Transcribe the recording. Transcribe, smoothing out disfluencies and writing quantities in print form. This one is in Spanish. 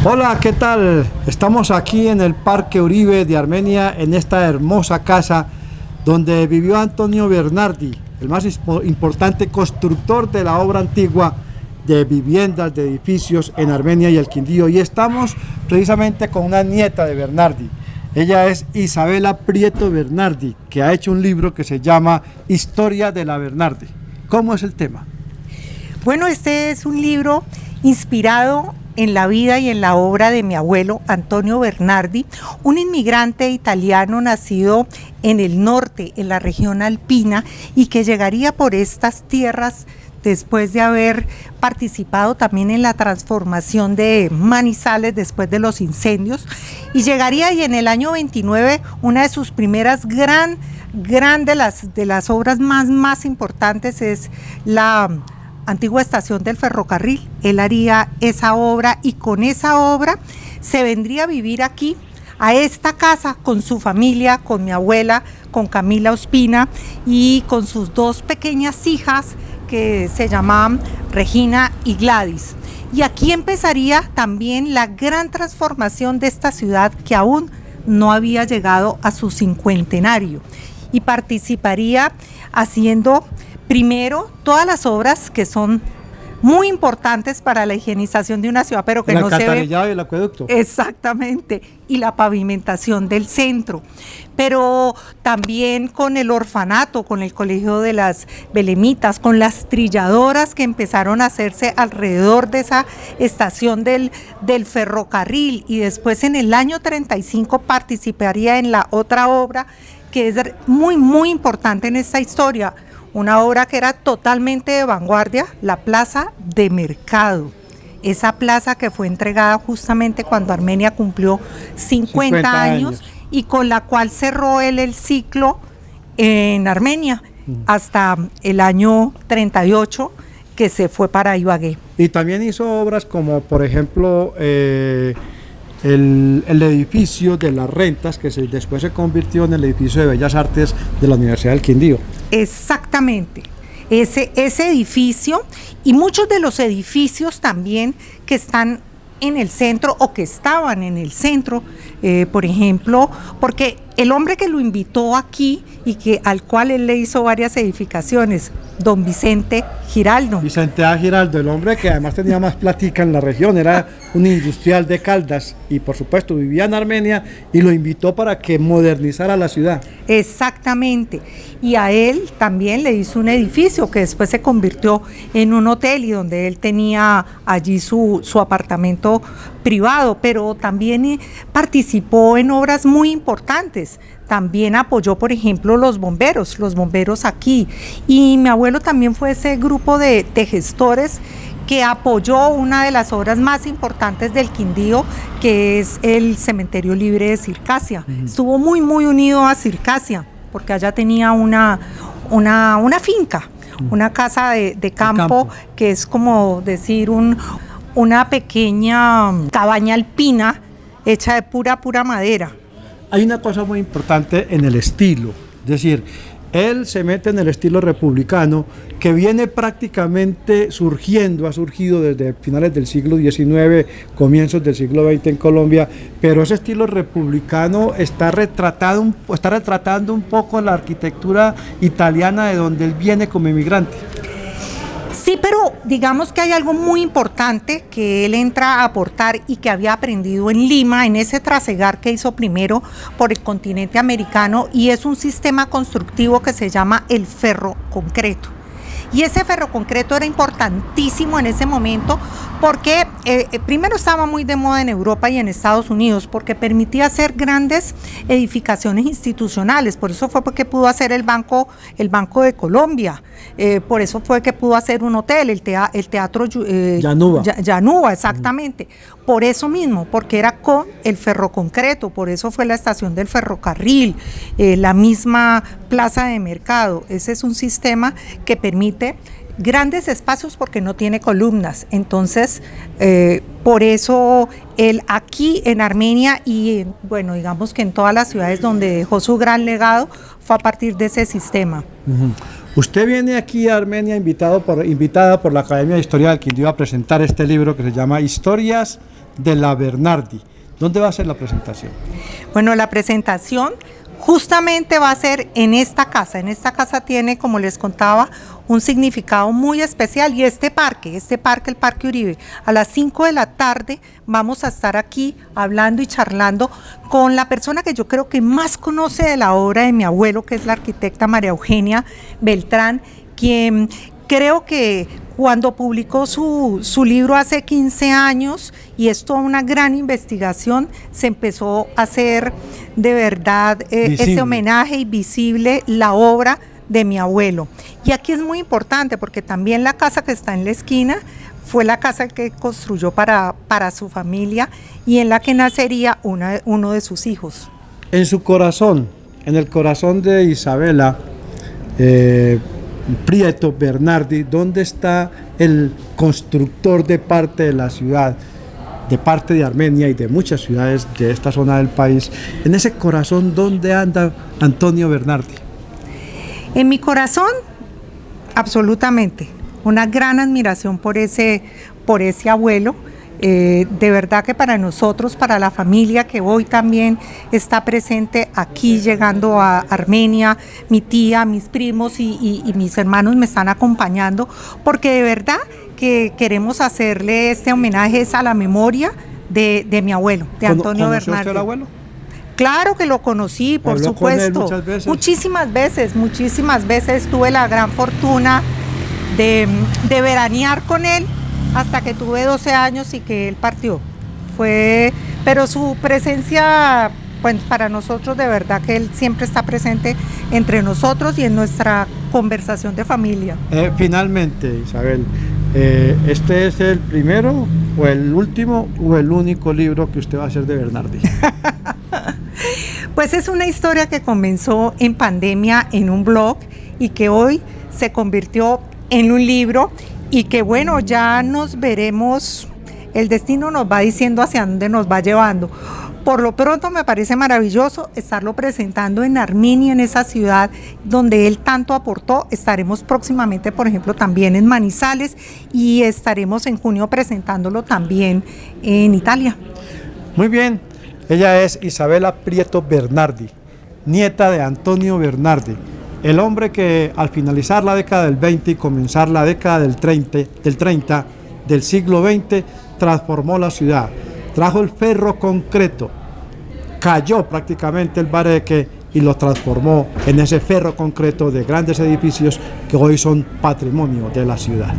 Hola, ¿qué tal? Estamos aquí en el Parque Uribe de Armenia, en esta hermosa casa donde vivió Antonio Bernardi, el más importante constructor de la obra antigua de viviendas, de edificios en Armenia y el Quindío. Y estamos precisamente con una nieta de Bernardi. Ella es Isabela Prieto Bernardi, que ha hecho un libro que se llama Historia de la Bernardi. ¿Cómo es el tema? Bueno, este es un libro inspirado en la vida y en la obra de mi abuelo Antonio Bernardi, un inmigrante italiano nacido en el norte, en la región alpina, y que llegaría por estas tierras después de haber participado también en la transformación de Manizales después de los incendios, y llegaría, y en el año 29 una de sus primeras de las obras más importantes es la antigua estación del ferrocarril. Él haría esa obra y con esa obra se vendría a vivir aquí, a esta casa, con su familia, con mi abuela, con Camila Ospina y con sus dos pequeñas hijas que se llamaban Regina y Gladys. Y aquí empezaría también la gran transformación de esta ciudad que aún no había llegado a su cincuentenario, y participaría haciendo primero todas las obras que son muy importantes para la higienización de una ciudad, pero que no se ve. El alcantarillado y el acueducto. Exactamente, y la pavimentación del centro, pero también con el orfanato, con el colegio de las Belemitas, con las trilladoras que empezaron a hacerse alrededor de esa estación del ferrocarril, y después en el año 35 participaría en la otra obra que es muy importante en esta historia, una obra que era totalmente de vanguardia, la Plaza de Mercado. Esa plaza que fue entregada justamente cuando Armenia cumplió 50 años y con la cual cerró él el ciclo en Armenia hasta el año 38, que se fue para Ibagué. Y también hizo obras como, por ejemplo, el edificio de las rentas, que después se convirtió en el edificio de Bellas Artes de la Universidad del Quindío. Exactamente, ese edificio y muchos de los edificios también que están en el centro o que estaban en el centro, por ejemplo, porque el hombre que lo invitó aquí y al cual él le hizo varias edificaciones, don Vicente Giraldo. Vicente A. Giraldo, el hombre que además tenía más plática en la región, era un industrial de Caldas y por supuesto vivía en Armenia, y lo invitó para que modernizara la ciudad. Exactamente, y a él también le hizo un edificio que después se convirtió en un hotel y donde él tenía allí su apartamento privado, pero también participó en obras muy importantes. También apoyó, por ejemplo, los bomberos aquí, y mi abuelo también fue ese grupo de gestores que apoyó una de las obras más importantes del Quindío, que es el Cementerio Libre de Circasia. Estuvo muy unido a Circasia, porque allá tenía una finca, una casa de campo, que es como decir una pequeña cabaña alpina hecha de pura madera. Hay una cosa muy importante en el estilo, es decir, él se mete en el estilo republicano que viene prácticamente ha surgido desde finales del siglo XIX, comienzos del siglo XX en Colombia, pero ese estilo republicano está retratando un poco la arquitectura italiana de donde él viene como inmigrante. Sí, pero digamos que hay algo muy importante que él entra a aportar y que había aprendido en Lima, en ese trasegar que hizo primero por el continente americano, y es un sistema constructivo que se llama el ferroconcreto. Y ese ferroconcreto era importantísimo en ese momento porque primero estaba muy de moda en Europa y en Estados Unidos, porque permitía hacer grandes edificaciones institucionales. Por eso fue porque pudo hacer el Banco de Colombia, por eso fue que pudo hacer un hotel, el teatro Llanuba, exactamente. Por eso mismo, porque era con el ferroconcreto, por eso fue la estación del ferrocarril, la misma plaza de mercado. Ese es un sistema que permite grandes espacios porque no tiene columnas. Entonces, por eso él aquí en Armenia y bueno, digamos que en todas las ciudades donde dejó su gran legado fue a partir de ese sistema. Usted viene aquí a Armenia invitada por la Academia de Historia del Quindío a presentar este libro que se llama Historias de la Bernardi. ¿Dónde va a ser la presentación? Bueno, la presentación justamente va a ser en esta casa. En esta casa tiene, como les contaba, un significado muy especial, y este parque, el Parque Uribe, a las 5 de la tarde vamos a estar aquí hablando y charlando con la persona que yo creo que más conoce de la obra de mi abuelo, que es la arquitecta María Eugenia Beltrán, quien creo que cuando publicó su libro hace 15 años, y es toda una gran investigación, se empezó a hacer de verdad ese homenaje y visible la obra de mi abuelo. Y aquí es muy importante porque también la casa que está en la esquina fue la casa que construyó para su familia y en la que nacería uno de sus hijos. En su corazón, en el corazón de Isabela Prieto Bernardi, ¿dónde está el constructor de parte de la ciudad, de parte de Armenia y de muchas ciudades de esta zona del país? En ese corazón, ¿dónde anda Antonio Bernardi? En mi corazón, absolutamente, una gran admiración por ese abuelo. De verdad que para nosotros, para la familia que hoy también está presente aquí llegando a Armenia, mi tía, mis primos y mis hermanos me están acompañando, porque de verdad que queremos hacerle este homenaje a la memoria de mi abuelo, de Antonio Bernardi. ¿Conoció usted al abuelo? Claro que lo conocí, por supuesto. Muchas veces. Muchísimas veces tuve la gran fortuna de veranear con él hasta que tuve 12 años y que él partió. Pero su presencia, pues para nosotros de verdad que él siempre está presente entre nosotros y en nuestra conversación de familia. Finalmente, Isabel, ¿este es el primero o el último o el único libro que usted va a hacer de Bernardi? Pues es una historia que comenzó en pandemia en un blog y que hoy se convirtió en un libro, y que bueno, ya nos veremos, el destino nos va diciendo hacia dónde nos va llevando. Por lo pronto me parece maravilloso estarlo presentando en Armenia, en esa ciudad donde él tanto aportó. Estaremos próximamente, por ejemplo, también en Manizales, y estaremos en junio presentándolo también en Italia. Muy bien, ella es Isabela Prieto Bernardi, nieta de Antonio Bernardi, el hombre que al finalizar la década del 20 y comenzar la década del 30 del siglo XX transformó la ciudad, trajo el ferro concreto, cayó prácticamente el bareque y lo transformó en ese ferro concreto de grandes edificios que hoy son patrimonio de la ciudad.